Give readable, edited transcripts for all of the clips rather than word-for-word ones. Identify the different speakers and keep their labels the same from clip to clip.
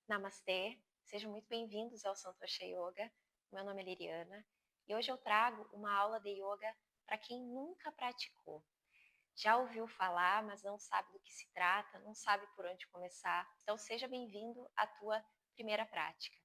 Speaker 1: Namastê, sejam muito bem-vindos ao Santosha Yoga. Meu nome é Liriana e hoje eu trago uma aula de yoga para quem nunca praticou. Já ouviu falar, mas não sabe do que se trata, não sabe por onde começar. Então seja bem-vindo à tua primeira prática.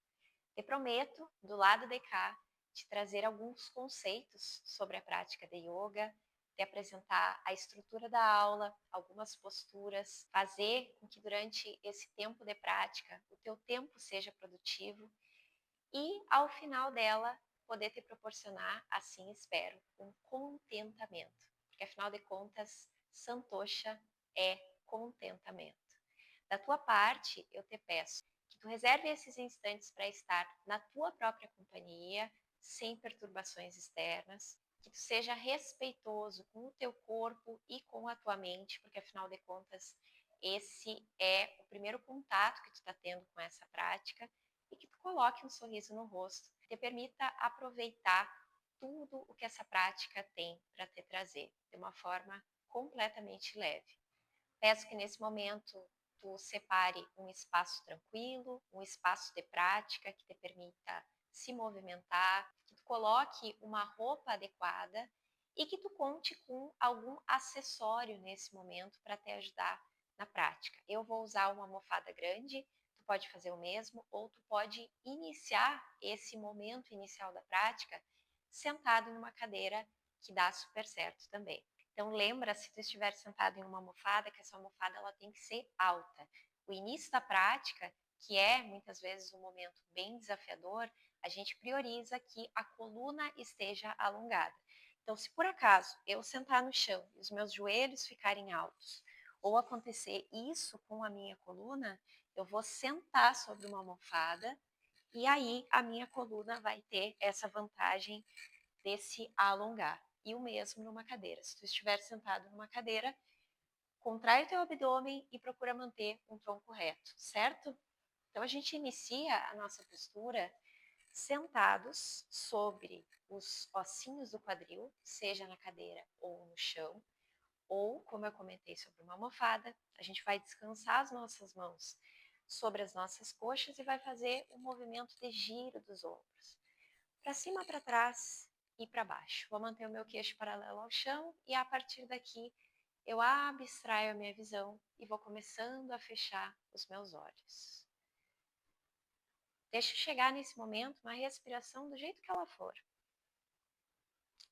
Speaker 1: Te prometo, do lado de cá, te trazer alguns conceitos sobre a prática de yoga, te apresentar a estrutura da aula, algumas posturas, fazer com que durante esse tempo de prática o teu tempo seja produtivo e, ao final dela, poder te proporcionar, assim espero, um contentamento. Porque, afinal de contas, Santosha é contentamento. Da tua parte, eu te peço que tu reserve esses instantes para estar na tua própria companhia, sem perturbações externas, que tu seja respeitoso com o teu corpo e com a tua mente, porque afinal de contas, esse é o primeiro contato que tu está tendo com essa prática, e que tu coloque um sorriso no rosto, que te permita aproveitar tudo o que essa prática tem para te trazer, de uma forma completamente leve. Peço que nesse momento tu separe um espaço tranquilo, um espaço de prática que te permita se movimentar, que tu coloque uma roupa adequada e que tu conte com algum acessório nesse momento para te ajudar na prática. Eu vou usar uma almofada grande, tu pode fazer o mesmo, ou tu pode iniciar esse momento inicial da prática sentado em uma cadeira, que dá super certo também. Então lembra, se tu estiver sentado em uma almofada, que essa almofada ela tem que ser alta. O início da prática, que é muitas vezes um momento bem desafiador, a gente prioriza que a coluna esteja alongada. Então, se por acaso eu sentar no chão e os meus joelhos ficarem altos, ou acontecer isso com a minha coluna, eu vou sentar sobre uma almofada e aí a minha coluna vai ter essa vantagem de se alongar. E o mesmo numa cadeira. Se tu estiver sentado numa cadeira, contrai o teu abdômen e procura manter um tronco reto, certo? Então a gente inicia a nossa postura sentados sobre os ossinhos do quadril, seja na cadeira ou no chão, ou, como eu comentei, sobre uma almofada. A gente vai descansar as nossas mãos sobre as nossas coxas e vai fazer um movimento de giro dos ombros. Para cima, para trás e para baixo. Vou manter o meu queixo paralelo ao chão e a partir daqui eu abstraio a minha visão e vou começando a fechar os meus olhos. Deixa chegar nesse momento uma respiração do jeito que ela for.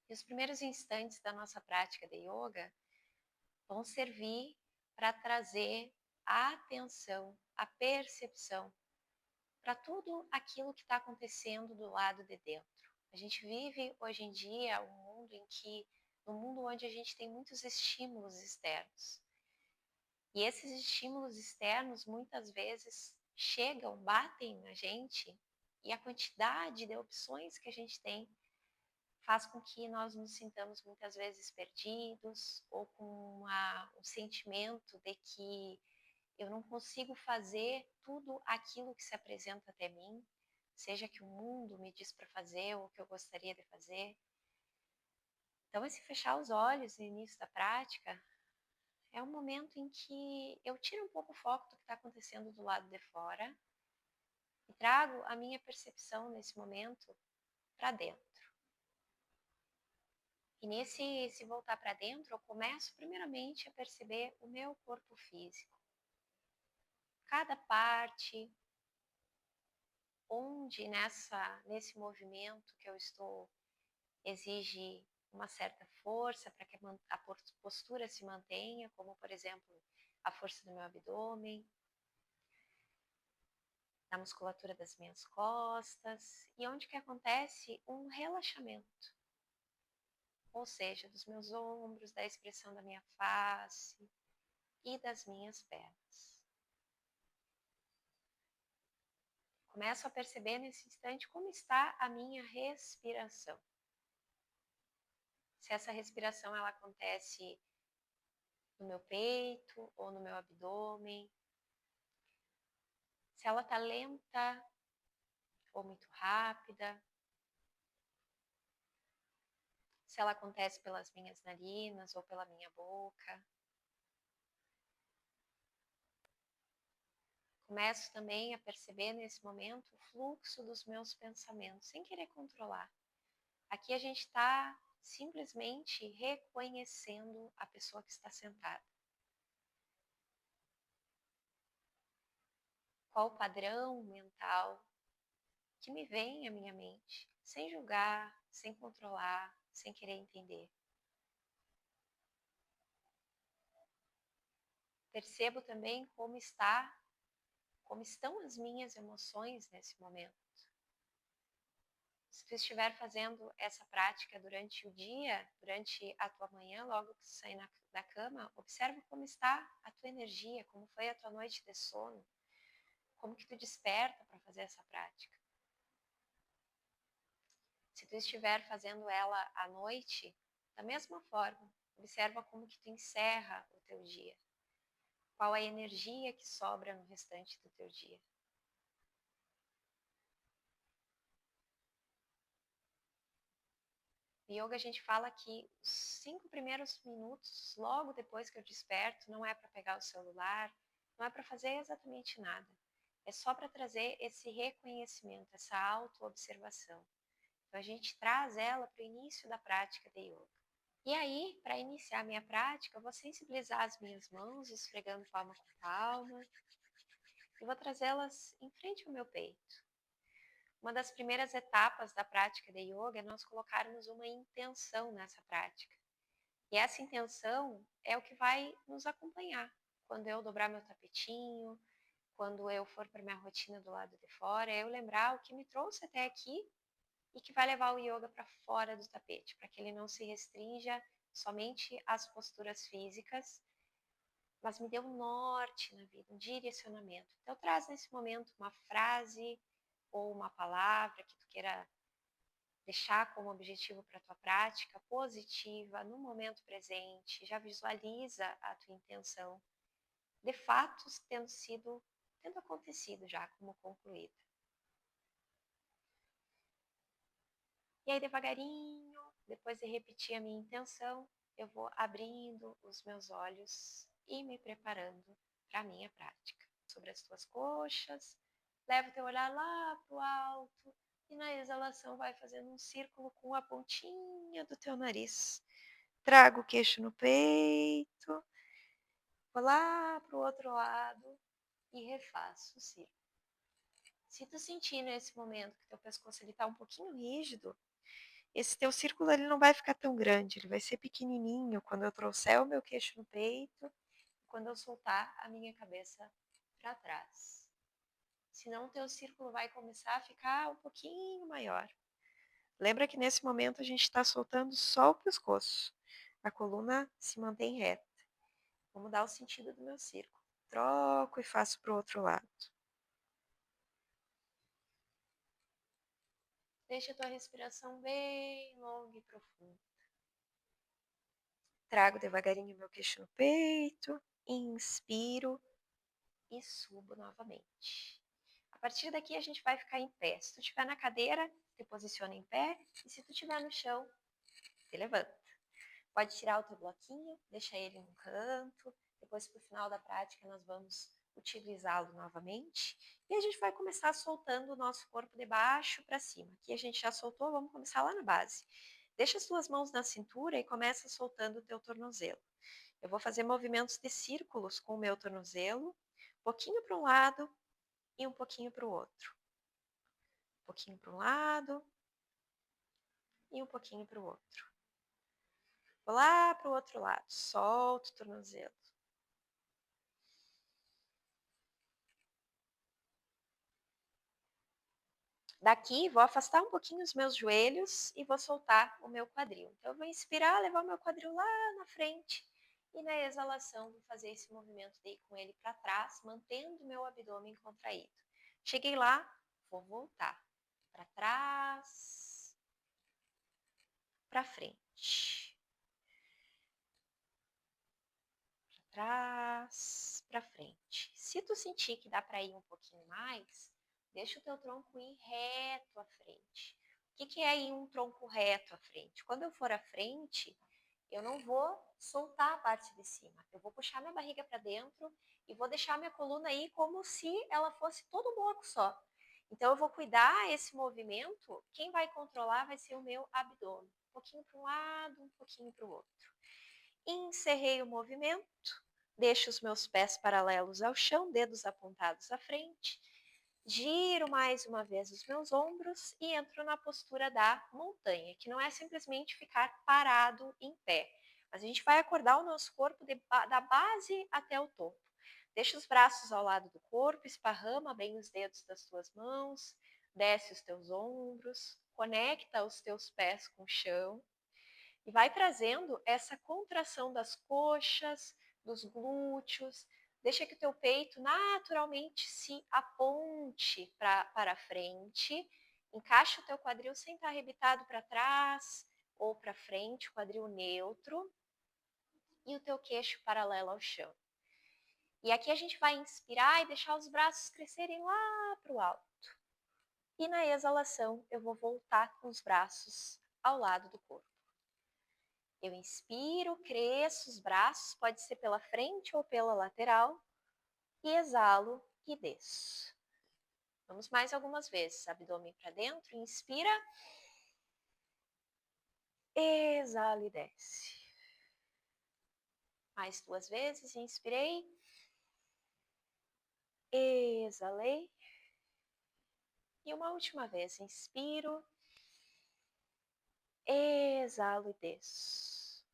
Speaker 1: E os primeiros instantes da nossa prática de yoga vão servir para trazer a atenção, a percepção para tudo aquilo que está acontecendo do lado de dentro. A gente vive hoje em dia um mundo onde a gente tem muitos estímulos externos. E esses estímulos externos muitas vezes chegam, batem na gente, e a quantidade de opções que a gente tem faz com que nós nos sintamos muitas vezes perdidos ou com um sentimento de que eu não consigo fazer tudo aquilo que se apresenta até mim, seja que o mundo me diz para fazer ou que eu gostaria de fazer. Então, esse fechar os olhos no início da prática é um momento em que eu tiro um pouco o foco do que está acontecendo do lado de fora e trago a minha percepção nesse momento para dentro. E nesse se voltar para dentro, eu começo primeiramente a perceber o meu corpo físico. Cada parte, onde nesse movimento que eu estou exige uma certa força para que a postura se mantenha, como por exemplo a força do meu abdômen, da musculatura das minhas costas, e onde que acontece um relaxamento, ou seja, dos meus ombros, da expressão da minha face e das minhas pernas. Começo a perceber nesse instante como está a minha respiração. Se essa respiração ela acontece no meu peito ou no meu abdômen, se ela está lenta ou muito rápida, se ela acontece pelas minhas narinas ou pela minha boca. Começo também a perceber nesse momento o fluxo dos meus pensamentos, sem querer controlar. Aqui a gente está simplesmente reconhecendo a pessoa que está sentada. Qual o padrão mental que me vem à minha mente, sem julgar, sem controlar, sem querer entender. Percebo também como estão as minhas emoções nesse momento. Se tu estiver fazendo essa prática durante o dia, durante a tua manhã, logo que tu sair da cama, observa como está a tua energia, como foi a tua noite de sono, como que tu desperta para fazer essa prática. Se tu estiver fazendo ela à noite, da mesma forma, observa como que tu encerra o teu dia. Qual a energia que sobra no restante do teu dia. No yoga a gente fala que os 5 primeiros minutos, logo depois que eu desperto, não é para pegar o celular, não é para fazer exatamente nada. É só para trazer esse reconhecimento, essa autoobservação. Então a gente traz ela para o início da prática de yoga. E aí, para iniciar a minha prática, eu vou sensibilizar as minhas mãos, esfregando palma com palma, e vou trazê-las em frente ao meu peito. Uma das primeiras etapas da prática de yoga é nós colocarmos uma intenção nessa prática. E essa intenção é o que vai nos acompanhar. Quando eu dobrar meu tapetinho, quando eu for para minha rotina do lado de fora, eu lembrar o que me trouxe até aqui e que vai levar o yoga para fora do tapete, para que ele não se restrinja somente às posturas físicas, mas me dê um norte na vida, um direcionamento. Então traz nesse momento uma frase ou uma palavra que tu queira deixar como objetivo para a tua prática, positiva, no momento presente, já visualiza a tua intenção, de fatos tendo acontecido já como concluída. E aí devagarinho, depois de repetir a minha intenção, eu vou abrindo os meus olhos e me preparando para a minha prática. Sobre as tuas coxas, leva o teu olhar lá para o alto e na exalação vai fazendo um círculo com a pontinha do teu nariz. Trago o queixo no peito, vou lá para o outro lado e refaço o círculo. Se tu sentir nesse momento que teu pescoço está um pouquinho rígido, esse teu círculo ele não vai ficar tão grande, ele vai ser pequenininho quando eu trouxer o meu queixo no peito, quando eu soltar a minha cabeça para trás. Senão o teu círculo vai começar a ficar um pouquinho maior. Lembra que nesse momento a gente está soltando só o pescoço. A coluna se mantém reta. Vou mudar o sentido do meu círculo. Troco e faço para o outro lado. Deixa a tua respiração bem longa e profunda. Trago devagarinho meu queixo no peito, inspiro e subo novamente. A partir daqui a gente vai ficar em pé. Se tu estiver na cadeira, te posiciona em pé, e se tu estiver no chão, te levanta. Pode tirar o teu bloquinho, deixa ele no canto, depois pro final da prática nós vamos utilizá-lo novamente, e a gente vai começar soltando o nosso corpo de baixo para cima. Aqui a gente já soltou, vamos começar lá na base. Deixa as tuas mãos na cintura e começa soltando o teu tornozelo. Eu vou fazer movimentos de círculos com o meu tornozelo, um pouquinho para um lado e um pouquinho para o outro. Um pouquinho para um lado e um pouquinho para o outro. Vou lá para o outro lado, solto o tornozelo. Daqui, vou afastar um pouquinho os meus joelhos e vou soltar o meu quadril. Então, eu vou inspirar, levar o meu quadril lá na frente. E na exalação, vou fazer esse movimento de ir com ele para trás, mantendo o meu abdômen contraído. Cheguei lá, vou voltar para trás, para frente. Para trás, para frente. Se tu sentir que dá para ir um pouquinho mais, deixa o teu tronco ir reto à frente. O que é ir um tronco reto à frente? Quando eu for à frente, eu não vou soltar a parte de cima. Eu vou puxar minha barriga para dentro e vou deixar minha coluna aí como se ela fosse todo um bloco só. Então eu vou cuidar esse movimento, quem vai controlar vai ser o meu abdômen. Um pouquinho para um lado, um pouquinho para o outro. Encerrei o movimento, deixo os meus pés paralelos ao chão, dedos apontados à frente. Giro mais uma vez os meus ombros e entro na postura da montanha, que não é simplesmente ficar parado em pé, mas a gente vai acordar o nosso corpo da base até o topo. Deixa os braços ao lado do corpo, esparrama bem os dedos das tuas mãos, desce os teus ombros, conecta os teus pés com o chão e vai trazendo essa contração das coxas, dos glúteos. Deixa que o teu peito naturalmente se aponte para frente. Encaixa o teu quadril sem estar arrebitado para trás ou para frente, quadril neutro. E o teu queixo paralelo ao chão. E aqui a gente vai inspirar e deixar os braços crescerem lá para o alto. E na exalação eu vou voltar com os braços ao lado do corpo. Eu inspiro, cresço os braços, pode ser pela frente ou pela lateral, e exalo e desço. Vamos mais algumas vezes, abdômen para dentro, inspira, exala e desce. Mais 2 vezes, inspirei, exalei, e uma última vez, inspiro, exalo e desço.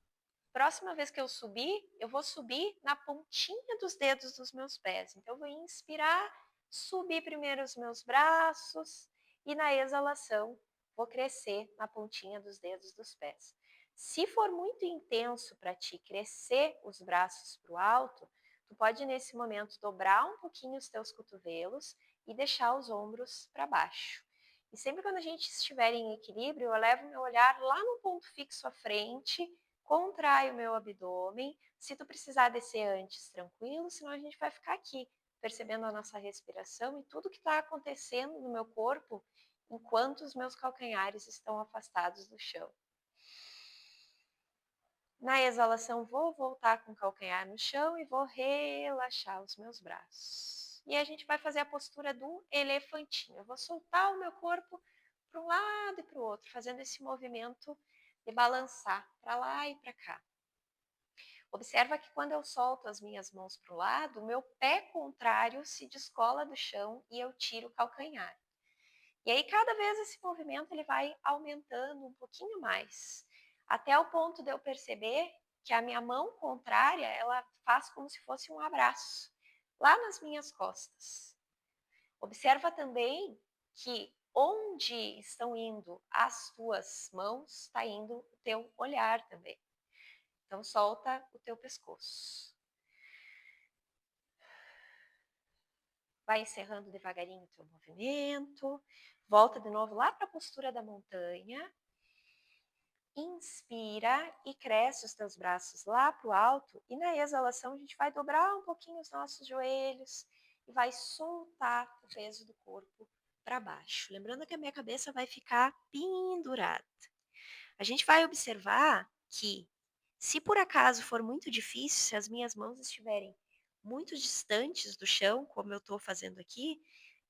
Speaker 1: Próxima vez que eu subir, eu vou subir na pontinha dos dedos dos meus pés. Então, eu vou inspirar, subir primeiro os meus braços e na exalação vou crescer na pontinha dos dedos dos pés. Se for muito intenso para ti crescer os braços para o alto, tu pode nesse momento dobrar um pouquinho os teus cotovelos e deixar os ombros para baixo. E sempre quando a gente estiver em equilíbrio, eu levo meu olhar lá no ponto fixo à frente, contrai o meu abdômen. Se tu precisar descer antes, tranquilo, senão a gente vai ficar aqui, percebendo a nossa respiração e tudo que está acontecendo no meu corpo enquanto os meus calcanhares estão afastados do chão. Na exalação, vou voltar com o calcanhar no chão e vou relaxar os meus braços. E a gente vai fazer a postura do elefantinho. Eu vou soltar o meu corpo para um lado e para o outro, fazendo esse movimento de balançar para lá e para cá. Observa que quando eu solto as minhas mãos para o lado, o meu pé contrário se descola do chão e eu tiro o calcanhar. E aí, cada vez esse movimento ele vai aumentando um pouquinho mais, até o ponto de eu perceber que a minha mão contrária, ela faz como se fosse um abraço, lá nas minhas costas. Observa também que onde estão indo as tuas mãos, está indo o teu olhar também. Então, solta o teu pescoço. Vai encerrando devagarinho o teu movimento. Volta de novo lá para a postura da montanha. Inspira e cresce os teus braços lá para o alto. E na exalação a gente vai dobrar um pouquinho os nossos joelhos e vai soltar o peso do corpo para baixo. Lembrando que a minha cabeça vai ficar pendurada. A gente vai observar que, se por acaso for muito difícil, se as minhas mãos estiverem muito distantes do chão, como eu estou fazendo aqui,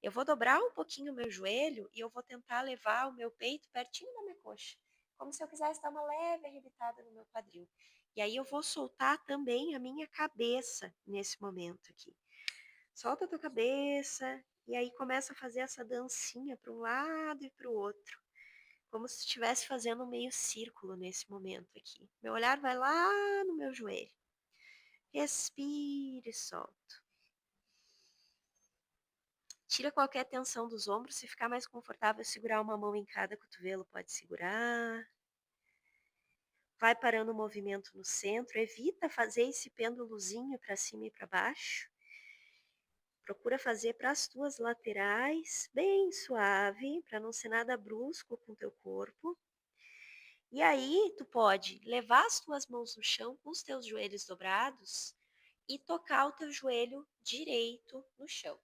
Speaker 1: eu vou dobrar um pouquinho o meu joelho e eu vou tentar levar o meu peito pertinho da minha coxa, como se eu quisesse dar uma leve arrebitada no meu quadril. E aí eu vou soltar também a minha cabeça nesse momento aqui. Solta a tua cabeça e aí começa a fazer essa dancinha para um lado e para o outro, como se estivesse fazendo um meio círculo nesse momento aqui. Meu olhar vai lá no meu joelho. Respire e solto. Tira qualquer tensão dos ombros. Se ficar mais confortável, segurar uma mão em cada cotovelo, pode segurar. Vai parando o movimento no centro. Evita fazer esse pêndulozinho para cima e para baixo. Procura fazer para as tuas laterais, bem suave, para não ser nada brusco com o teu corpo. E aí, tu pode levar as tuas mãos no chão com os teus joelhos dobrados e tocar o teu joelho direito no chão.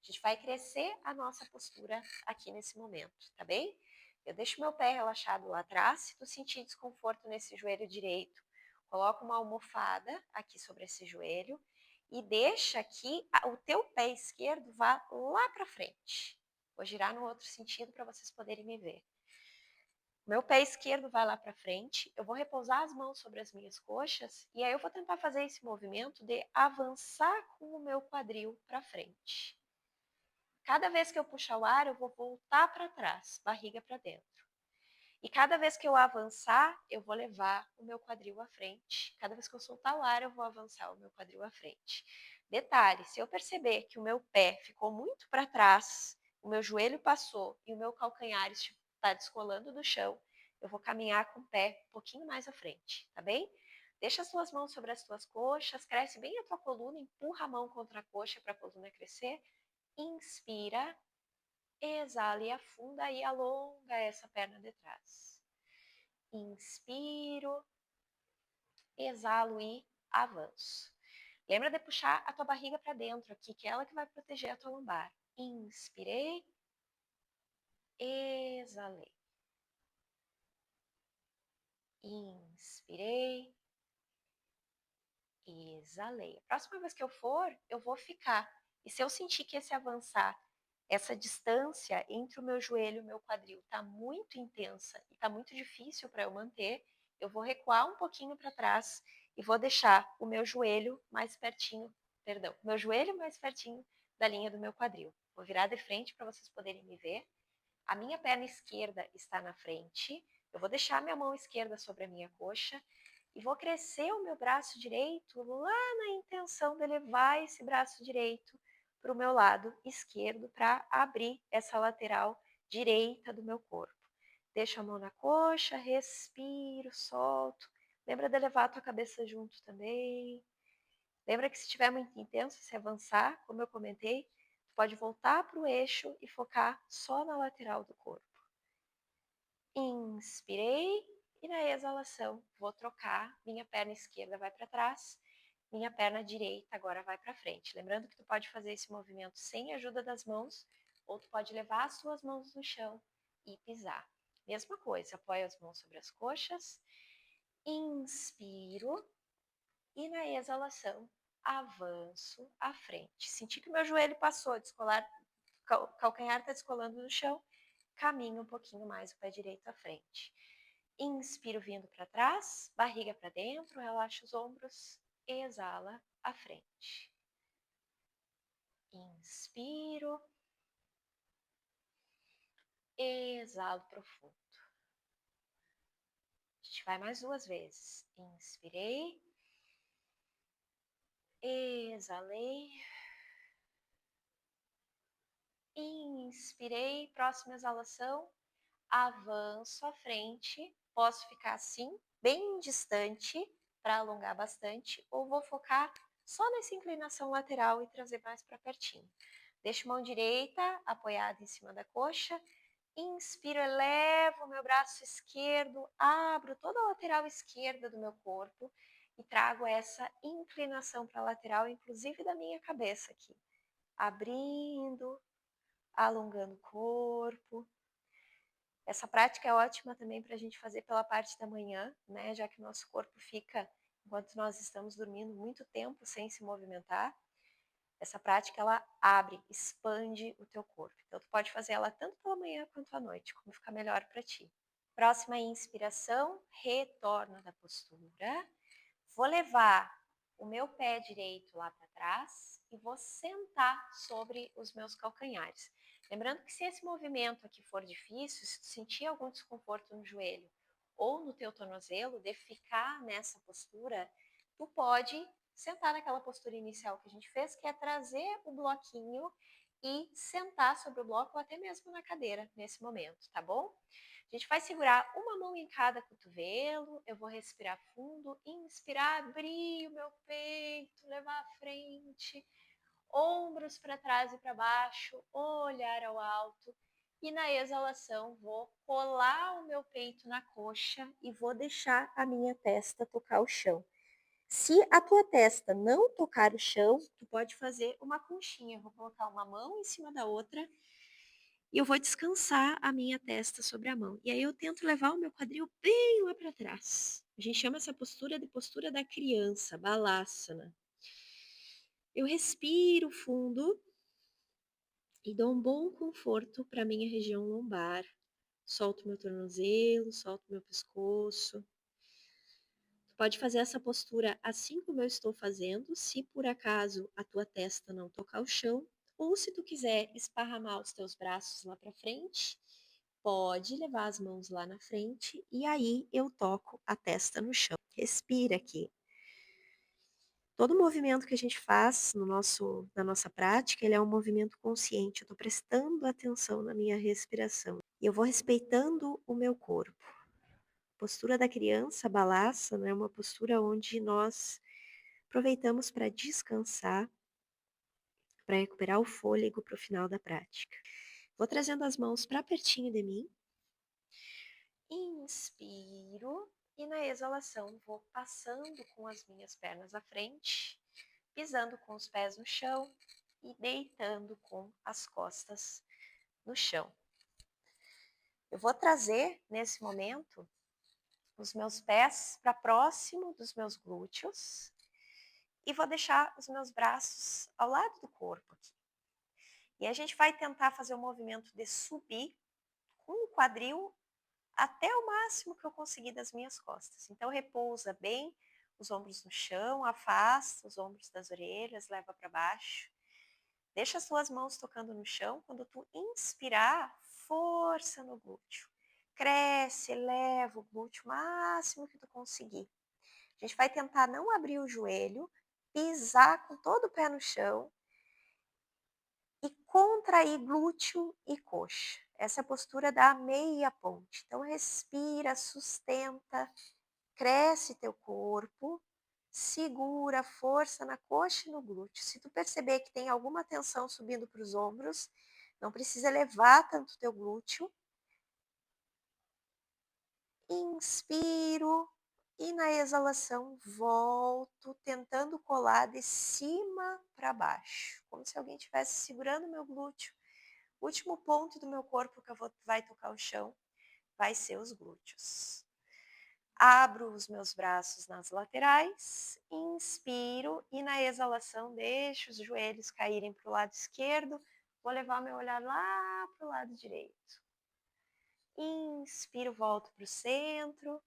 Speaker 1: A gente vai crescer a nossa postura aqui nesse momento, tá bem? Eu deixo meu pé relaxado lá atrás. Se tu sentir desconforto nesse joelho direito, coloca uma almofada aqui sobre esse joelho e deixa que o teu pé esquerdo vá lá para frente. Vou girar no outro sentido para vocês poderem me ver. Meu pé esquerdo vai lá para frente, eu vou repousar as mãos sobre as minhas coxas e aí eu vou tentar fazer esse movimento de avançar com o meu quadril para frente. Cada vez que eu puxar o ar, eu vou voltar para trás, barriga para dentro. E cada vez que eu avançar, eu vou levar o meu quadril à frente. Cada vez que eu soltar o ar, eu vou avançar o meu quadril à frente. Detalhe, se eu perceber que o meu pé ficou muito para trás, o meu joelho passou e o meu calcanhar está descolando do chão, eu vou caminhar com o pé um pouquinho mais à frente, tá bem? Deixa as suas mãos sobre as tuas coxas, cresce bem a tua coluna, empurra a mão contra a coxa para a coluna crescer. Inspira, exala e afunda e alonga essa perna de trás. Inspiro, exalo e avanço. Lembra de puxar a tua barriga para dentro aqui, que é ela que vai proteger a tua lombar. Inspirei, exalei. Inspirei, exalei. A próxima vez que eu for, eu vou ficar. E se eu sentir que esse avançar, essa distância entre o meu joelho e o meu quadril está muito intensa e está muito difícil para eu manter, eu vou recuar um pouquinho para trás e vou deixar o meu joelho mais pertinho, perdão, meu joelho mais pertinho da linha do meu quadril. Vou virar de frente para vocês poderem me ver. A minha perna esquerda está na frente. Eu vou deixar minha mão esquerda sobre a minha coxa e vou crescer o meu braço direito lá na intenção de levar esse braço direito para o meu lado esquerdo para abrir essa lateral direita do meu corpo. Deixo a mão na coxa, respiro, solto. Lembra de levar a tua cabeça junto também. Lembra que se estiver muito intenso, se avançar, como eu comentei, tu pode voltar para o eixo e focar só na lateral do corpo. Inspirei e na exalação vou trocar. Minha perna esquerda vai para trás, minha perna direita agora vai para frente. Lembrando que tu pode fazer esse movimento sem a ajuda das mãos, ou tu pode levar as suas mãos no chão e pisar. Mesma coisa, apoio as mãos sobre as coxas, inspiro e na exalação avanço à frente. Senti que meu joelho passou a descolar, calcanhar está descolando do chão, caminho um pouquinho mais o pé direito à frente. Inspiro vindo para trás, barriga para dentro, relaxa os ombros, exala à frente. Inspiro, exalo profundo. A gente vai mais 2 vezes. Inspirei, exalei, inspirei, próxima exalação, avanço à frente, posso ficar assim, bem distante, para alongar bastante, ou vou focar só nessa inclinação lateral e trazer mais para pertinho. Deixo mão direita apoiada em cima da coxa, inspiro, elevo o meu braço esquerdo, abro toda a lateral esquerda do meu corpo e trago essa inclinação para a lateral, inclusive da minha cabeça aqui. Abrindo, alongando o corpo. Essa prática é ótima também para a gente fazer pela parte da manhã, né? Já que o nosso corpo fica, enquanto nós estamos dormindo, muito tempo sem se movimentar. Essa prática, ela abre, expande o teu corpo. Então, tu pode fazer ela tanto pela manhã quanto à noite, como ficar melhor para ti. Próxima inspiração, retorno da postura. Vou levar o meu pé direito lá para trás e vou sentar sobre os meus calcanhares. Lembrando que se esse movimento aqui for difícil, se tu sentir algum desconforto no joelho ou no teu tornozelo, de ficar nessa postura, tu pode sentar naquela postura inicial que a gente fez, que é trazer o bloquinho e sentar sobre o bloco ou até mesmo na cadeira nesse momento, tá bom? A gente vai segurar uma mão em cada cotovelo, eu vou respirar fundo, inspirar, abrir o meu peito, levar à frente, ombros para trás e para baixo, olhar ao alto. E na exalação, vou colar o meu peito na coxa e vou deixar a minha testa tocar o chão. Se a tua testa não tocar o chão, tu pode fazer uma conchinha. Eu vou colocar uma mão em cima da outra e eu vou descansar a minha testa sobre a mão. E aí eu tento levar o meu quadril bem lá para trás. A gente chama essa postura de postura da criança, balasana. Eu respiro fundo e dou um bom conforto para minha região lombar. Solto meu tornozelo, solto meu pescoço. Tu pode fazer essa postura assim como eu estou fazendo, se por acaso a tua testa não tocar o chão, ou se tu quiser esparramar os teus braços lá para frente, pode levar as mãos lá na frente e aí eu toco a testa no chão. Respira aqui. Todo movimento que a gente faz na nossa prática, ele é um movimento consciente. Eu estou prestando atenção na minha respiração. E eu vou respeitando o meu corpo. A postura da criança, balasana, é uma postura onde nós aproveitamos para descansar, para recuperar o fôlego para o final da prática. Vou trazendo as mãos para pertinho de mim. Inspiro e na exalação vou passando com as minhas pernas à frente, pisando com os pés no chão e deitando com as costas no chão. Eu vou trazer nesse momento os meus pés para próximo dos meus glúteos e vou deixar os meus braços ao lado do corpo aqui. E a gente vai tentar fazer o movimento de subir com o quadril até o máximo que eu conseguir das minhas costas. Então repousa bem os ombros no chão, afasta os ombros das orelhas, leva para baixo. Deixa as suas mãos tocando no chão. Quando tu inspirar, força no glúteo. Cresce, eleva o glúteo o máximo que tu conseguir. A gente vai tentar não abrir o joelho, pisar com todo o pé no chão e contrair glúteo e coxa. Essa é a postura da meia ponte. Então respira, sustenta, cresce teu corpo, segura, força na coxa e no glúteo. Se tu perceber que tem alguma tensão subindo para os ombros, não precisa levar tanto teu glúteo. Inspiro e na exalação volto, tentando colar de cima para baixo, como se alguém estivesse segurando meu glúteo. O último ponto do meu corpo que vai tocar o chão vai ser os glúteos. Abro os meus braços nas laterais, inspiro e na exalação deixo os joelhos caírem para o lado esquerdo. Vou levar meu olhar lá para o lado direito. Inspiro, volto para o centro.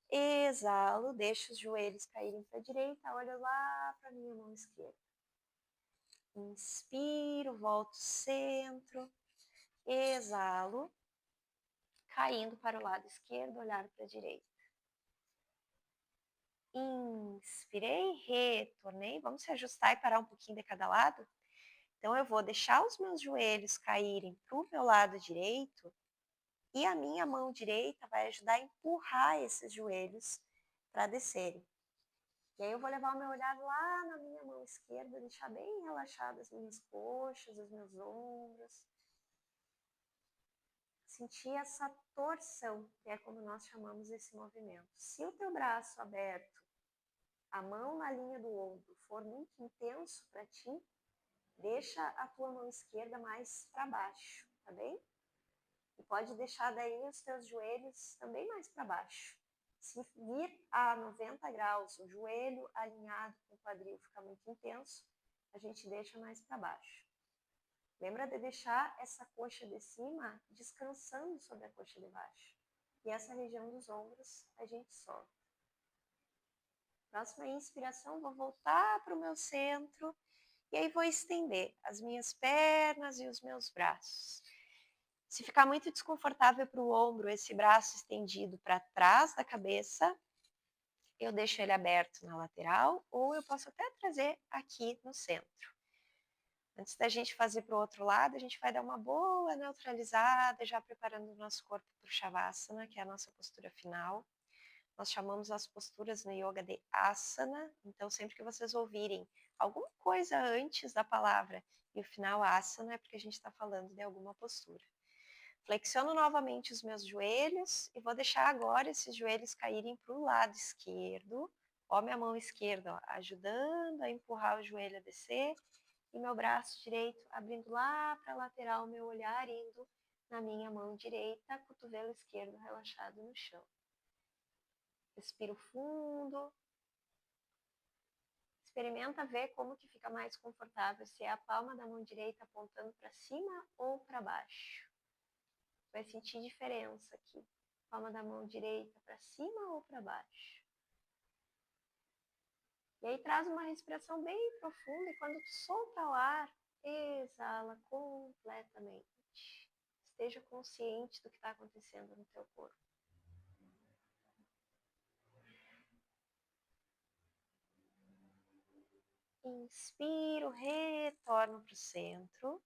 Speaker 1: Exalo, deixo os joelhos caírem para a direita, olho lá para a minha mão esquerda. Inspiro, volto ao centro. Exalo, caindo para o lado esquerdo, olhar para a direita. Inspirei, retornei. Vamos se ajustar e parar um pouquinho de cada lado? Então, eu vou deixar os meus joelhos caírem para o meu lado direito e a minha mão direita vai ajudar a empurrar esses joelhos para descerem. E aí eu vou levar o meu olhar lá na minha mão esquerda, deixar bem relaxadas as minhas coxas, os meus ombros. Sentir essa torção, que é como nós chamamos esse movimento. Se o teu braço aberto, a mão na linha do ombro, for muito intenso para ti, deixa a tua mão esquerda mais para baixo, tá bem? E pode deixar daí os teus joelhos também mais para baixo. Se vir a 90 graus, o joelho alinhado com o quadril fica muito intenso, a gente deixa mais para baixo. Lembra de deixar essa coxa de cima descansando sobre a coxa de baixo. E essa região dos ombros a gente solta. Próxima inspiração, vou voltar para o meu centro e aí vou estender as minhas pernas e os meus braços. Se ficar muito desconfortável para o ombro, esse braço estendido para trás da cabeça, eu deixo ele aberto na lateral ou eu posso até trazer aqui no centro. Antes da gente fazer para o outro lado, a gente vai dar uma boa neutralizada, já preparando o nosso corpo para o Shavasana, que é a nossa postura final. Nós chamamos as posturas no yoga de asana, então sempre que vocês ouvirem alguma coisa antes da palavra e o final asana, é porque a gente está falando de alguma postura. Flexiono novamente os meus joelhos e vou deixar agora esses joelhos caírem para o lado esquerdo. Ó, minha mão esquerda, ó, ajudando a empurrar o joelho a descer. E meu braço direito abrindo lá para a lateral, meu olhar indo na minha mão direita, cotovelo esquerdo relaxado no chão. Respiro fundo. Experimenta ver como que fica mais confortável, se é a palma da mão direita apontando para cima ou para baixo. Vai sentir diferença aqui. Palma da mão direita para cima ou para baixo. E aí traz uma respiração bem profunda e quando tu solta o ar, exala completamente. Esteja consciente do que está acontecendo no teu corpo. Inspiro, retorno para o centro.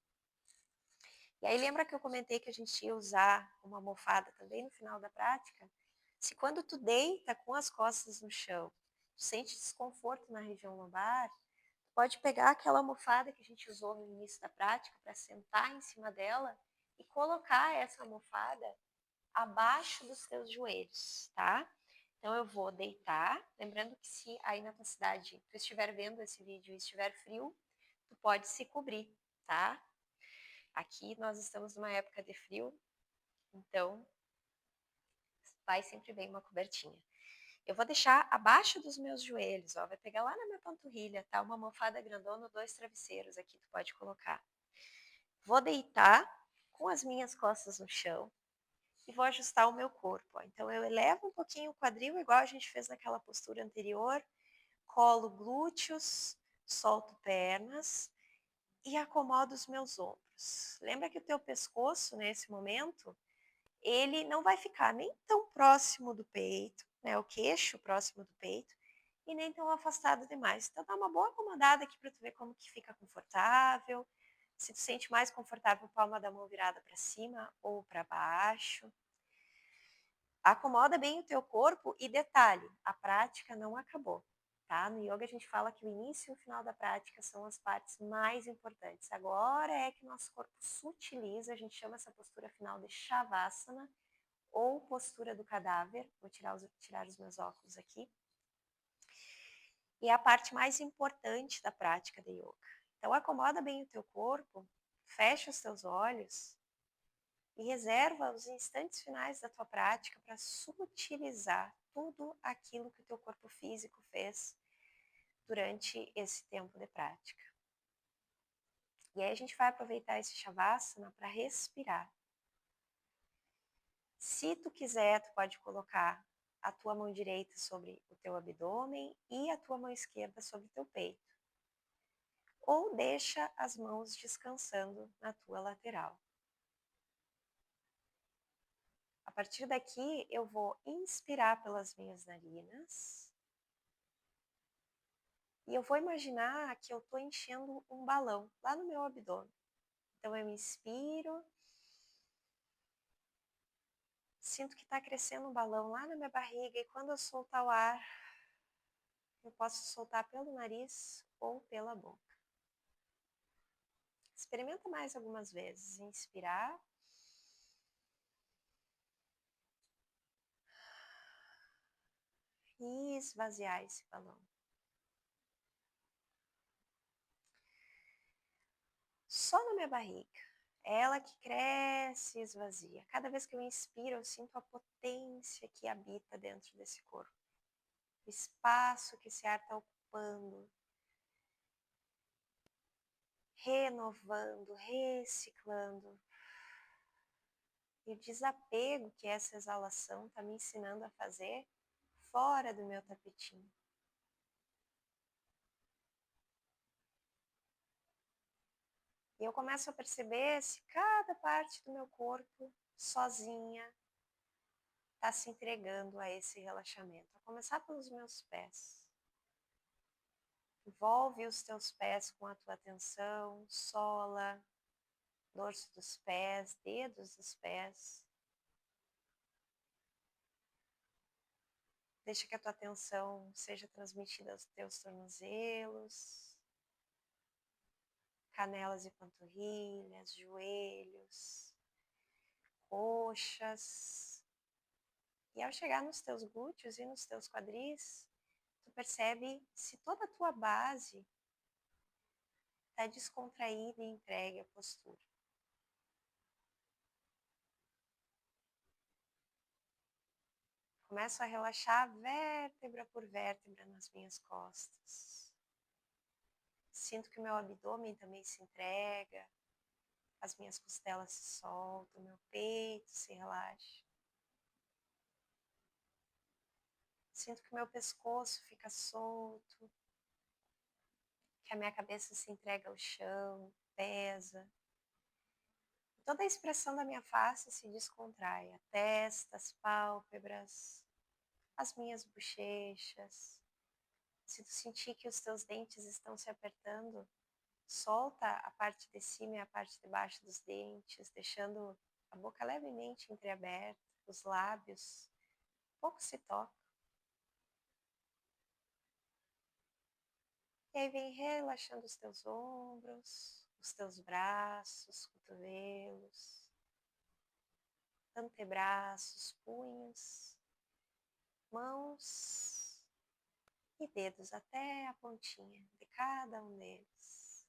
Speaker 1: E aí lembra que eu comentei que a gente ia usar uma almofada também no final da prática? Se quando tu deita com as costas no chão, tu sente desconforto na região lombar, tu pode pegar aquela almofada que a gente usou no início da prática para sentar em cima dela e colocar essa almofada abaixo dos teus joelhos, tá? Então eu vou deitar, lembrando que se aí na tua cidade tu estiver vendo esse vídeo e estiver frio, tu pode se cobrir, tá? Aqui nós estamos numa época de frio, então vai sempre bem uma cobertinha. Eu vou deixar abaixo dos meus joelhos, ó, vai pegar lá na minha panturrilha, tá? Uma almofada grandona, 2 travesseiros aqui, tu pode colocar. Vou deitar com as minhas costas no chão e vou ajustar o meu corpo, ó. Então eu elevo um pouquinho o quadril, igual a gente fez naquela postura anterior, colo glúteos, solto pernas e acomodo os meus ombros. Lembra que o teu pescoço, nesse momento, ele não vai ficar nem tão próximo do peito, né, o queixo próximo do peito, e nem tão afastado demais. Então dá uma boa acomodada aqui para tu ver como que fica confortável. Se tu sente mais confortável, palma da mão virada para cima ou para baixo. Acomoda bem o teu corpo e detalhe, a prática não acabou, tá? No yoga a gente fala que o início e o final da prática são as partes mais importantes. Agora é que nosso corpo sutiliza, a gente chama essa postura final de Shavasana, ou postura do cadáver. Vou tirar os meus óculos aqui. E é a parte mais importante da prática de yoga. Então acomoda bem o teu corpo, fecha os teus olhos e reserva os instantes finais da tua prática para sutilizar tudo aquilo que o teu corpo físico fez durante esse tempo de prática. E aí a gente vai aproveitar esse Shavasana para respirar. Se tu quiser, tu pode colocar a tua mão direita sobre o teu abdômen e a tua mão esquerda sobre o teu peito. Ou deixa as mãos descansando na tua lateral. A partir daqui, eu vou inspirar pelas minhas narinas. E eu vou imaginar que eu estou enchendo um balão lá no meu abdômen. Então eu inspiro. Sinto que está crescendo um balão lá na minha barriga. E quando eu soltar o ar, eu posso soltar pelo nariz ou pela boca. Experimenta mais algumas vezes. Inspirar. E esvaziar esse balão. Só na minha barriga. É ela que cresce e esvazia. Cada vez que eu inspiro, eu sinto a potência que habita dentro desse corpo. O espaço que esse ar está ocupando. Renovando, reciclando. E o desapego que essa exalação está me ensinando a fazer fora do meu tapetinho. E eu começo a perceber se cada parte do meu corpo, sozinha, está se entregando a esse relaxamento. A começar pelos meus pés. Envolve os teus pés com a tua atenção, sola, dorso dos pés, dedos dos pés. Deixa que a tua atenção seja transmitida aos teus tornozelos, canelas e panturrilhas, joelhos, coxas. E ao chegar nos teus glúteos e nos teus quadris, tu percebe se toda a tua base está descontraída e entregue à postura. Começo a relaxar vértebra por vértebra nas minhas costas. Sinto que o meu abdômen também se entrega, as minhas costelas se soltam, meu peito se relaxa. Sinto que o meu pescoço fica solto, que a minha cabeça se entrega ao chão, pesa. Toda a expressão da minha face se descontrai, a testa, as pálpebras, as minhas bochechas. Se tu sentir que os teus dentes estão se apertando, solta a parte de cima e a parte de baixo dos dentes, deixando a boca levemente entreaberta, os lábios pouco se tocam. E aí vem relaxando os teus ombros, os teus braços, cotovelos, antebraços, punhos, mãos e dedos até a pontinha de cada um deles.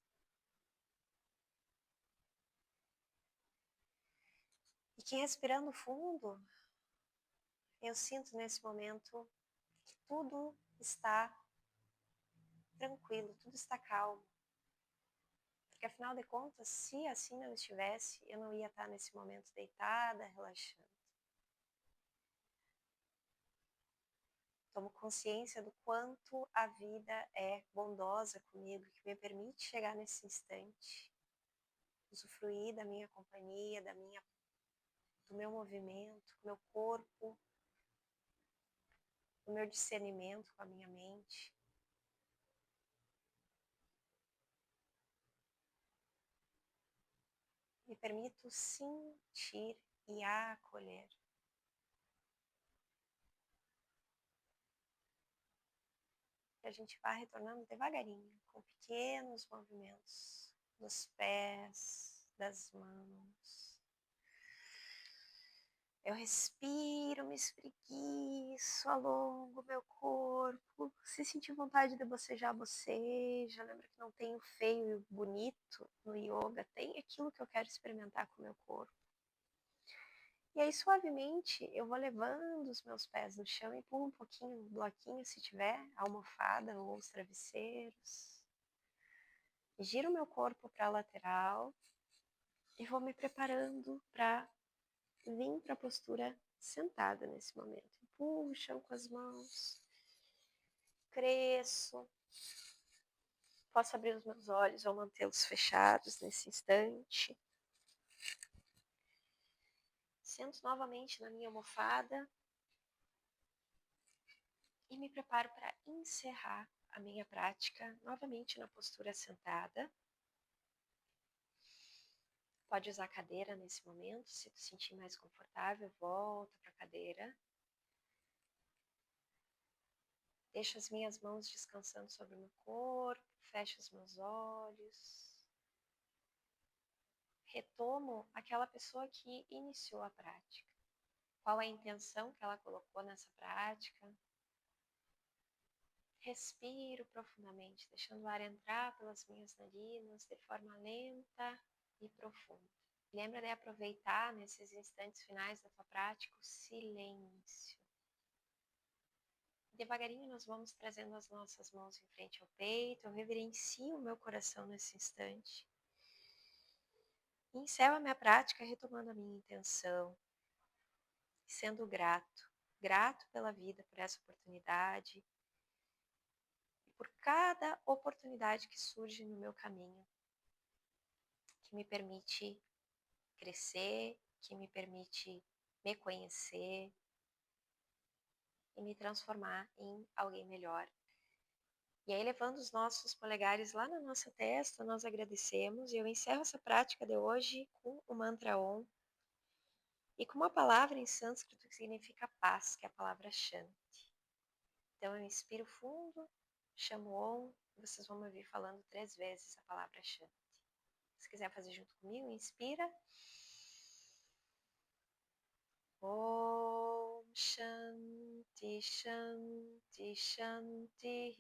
Speaker 1: E que respirando fundo, eu sinto nesse momento que tudo está tranquilo, tudo está calmo. Porque afinal de contas, se assim não estivesse, eu não ia estar nesse momento deitada, relaxando. Tomo consciência do quanto a vida é bondosa comigo, que me permite chegar nesse instante, usufruir da minha companhia, do meu movimento, do meu corpo, do meu discernimento com a minha mente. Me permito sentir e acolher. E a gente vai retornando devagarinho, com pequenos movimentos dos pés, das mãos. Eu respiro, me espreguiço, alongo meu corpo. Se sentir vontade de bocejar, boceja. Lembra que não tem o feio e o bonito no yoga, tem aquilo que eu quero experimentar com o meu corpo. E aí, suavemente, eu vou levando os meus pés no chão e pulo um pouquinho, um bloquinho, se tiver, a almofada ou os travesseiros. Giro meu corpo para a lateral e vou me preparando para vir para a postura sentada nesse momento. Empurro o chão com as mãos, cresço. Posso abrir os meus olhos ou mantê-los fechados nesse instante. Sento novamente na minha almofada e me preparo para encerrar a minha prática novamente na postura sentada. Pode usar a cadeira nesse momento, se tu sentir mais confortável, volta para a cadeira. Deixo as minhas mãos descansando sobre o meu corpo, fecho os meus olhos. Retomo aquela pessoa que iniciou a prática. Qual a intenção que ela colocou nessa prática? Respiro profundamente, deixando o ar entrar pelas minhas narinas de forma lenta e profunda. Lembra de aproveitar nesses instantes finais da tua prática o silêncio. Devagarinho nós vamos trazendo as nossas mãos em frente ao peito. Eu reverencio o meu coração nesse instante. E encerro a minha prática retomando a minha intenção, sendo grato pela vida, por essa oportunidade e por cada oportunidade que surge no meu caminho, que me permite crescer, que me permite me conhecer e me transformar em alguém melhor. E aí, levando os nossos polegares lá na nossa testa, nós agradecemos. E eu encerro essa prática de hoje com o mantra Om e com uma palavra em sânscrito que significa paz, que é a palavra Shanti. Então, eu inspiro fundo, chamo Om, e vocês vão me ouvir falando 3 vezes a palavra Shanti. Se quiser fazer junto comigo, inspira. Om Shanti Shanti Shanti.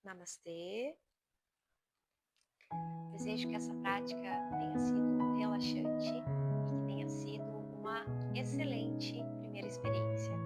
Speaker 1: Namastê. Desejo que essa prática tenha sido relaxante e que tenha sido uma excelente primeira experiência.